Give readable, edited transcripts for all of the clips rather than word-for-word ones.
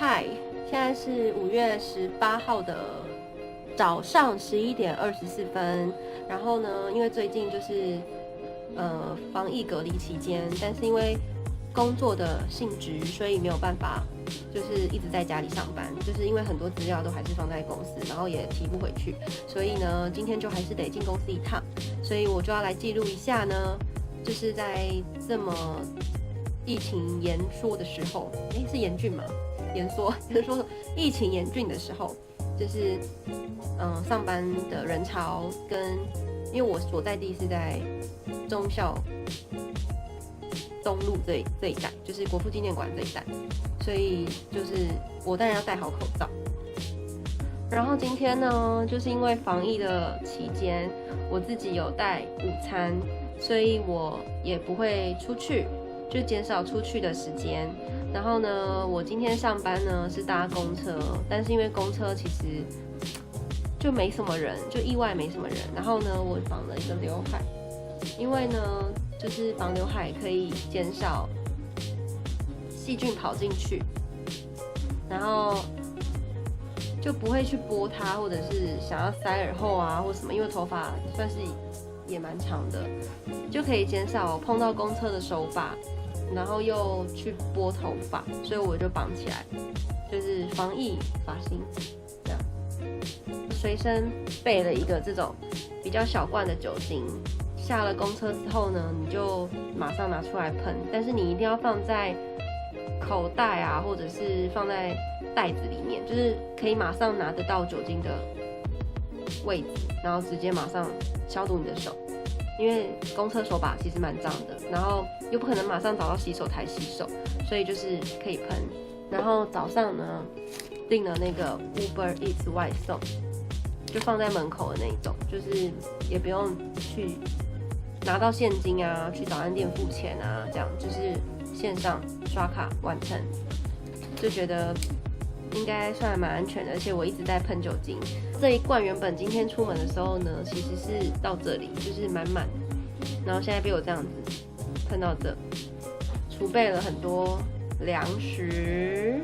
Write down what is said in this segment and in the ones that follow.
嗨，现在是5月18号的早上11点24分。然后呢，因为最近就是防疫隔离期间，但是因为工作的性质，所以没有办法就是一直在家里上班，就是因为很多资料都还是放在公司，然后也提不回去，所以呢，今天就还是得进公司一趟，所以我就要来记录一下呢，就是在这么疫情严缩的时候，是严峻吗？严缩，就是说疫情严峻的时候，就是上班的人潮跟，因为我所在地是在忠孝东路这一带，就是国父纪念馆这一带，所以就是我当然要戴好口罩。然后今天呢，就是因为防疫的期间，我自己有带午餐，所以我也不会出去，就减少出去的时间。然后呢，我今天上班呢是搭公车，但是因为公车其实就没什么人，就意外没什么人。然后呢，我绑了一个刘海，因为呢，就是绑刘海可以减少细菌跑进去，然后就不会去拨它，或者是想要塞耳后啊或什么，因为头发算是也蛮长的，就可以减少碰到公车的手把，然后又去拨头发，所以我就绑起来，就是防疫发型这样。随身备了一个这种比较小罐的酒精，下了公车之后呢，你就马上拿出来喷，但是你一定要放在口袋啊，或者是放在袋子里面，就是可以马上拿得到酒精的位置，然后直接马上消毒你的手，因为公车手把其实蛮脏的，然后又不可能马上找到洗手台洗手，所以就是可以喷。然后早上呢，订了那个 Uber Eats 外送，就放在门口的那一种，就是也不用去拿到现金啊，去早餐店付钱啊，这样就是线上刷卡完成，就觉得应该算蛮安全的，而且我一直在喷酒精。这一罐原本今天出门的时候呢，其实是到这里，就是满满的，然后现在被我这样子喷到这，储备了很多粮食。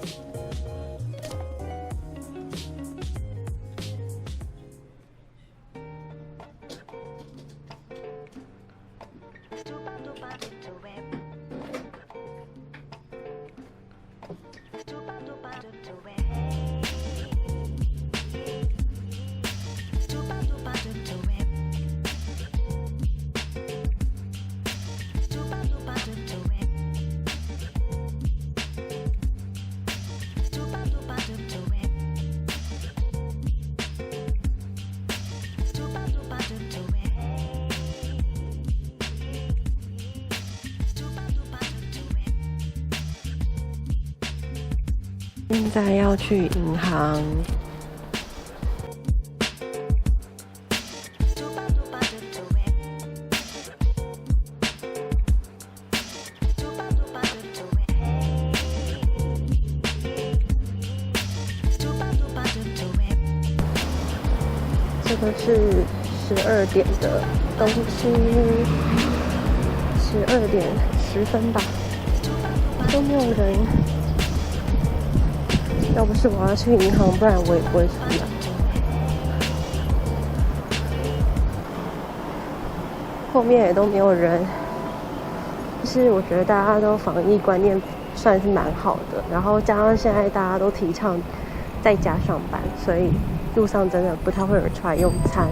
现在要去银行，这个是12点的东西，12点10分吧，都没有人。要不是我要去银行，不然我也不会出来。后面也都没有人，就是我觉得大家都防疫观念算是蛮好的，然后加上现在大家都提倡在家上班，所以路上真的不太会有人出来用餐。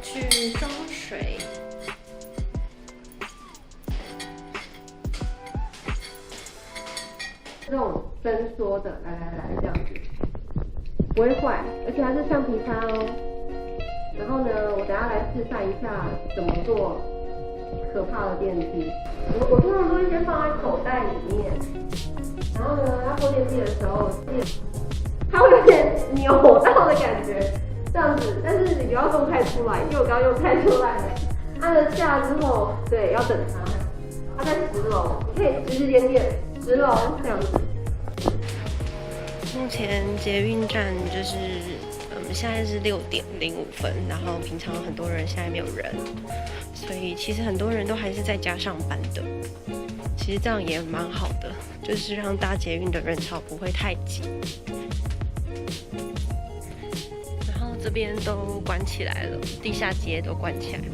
去装水，这种伸缩的，来这样子，不会坏，而且它是橡皮擦哦。然后呢，我等下来示范一下怎么做可怕的电梯。我通常都会先放在口袋里面，然后呢，要拨电梯的时候，它会有点扭到的感觉，这样子。但是你不要动太出来，因为我刚刚用太出来了。按了下之后，对，要等它。它在10楼，你可以指指点点10楼这样子。目前捷运站就是现在是6:05，然后平常很多人，现在没有人，所以其实很多人都还是在家上班的。其实这样也蛮好的，就是让搭捷运的人潮不会太挤。然后这边都关起来了，地下街都关起来了。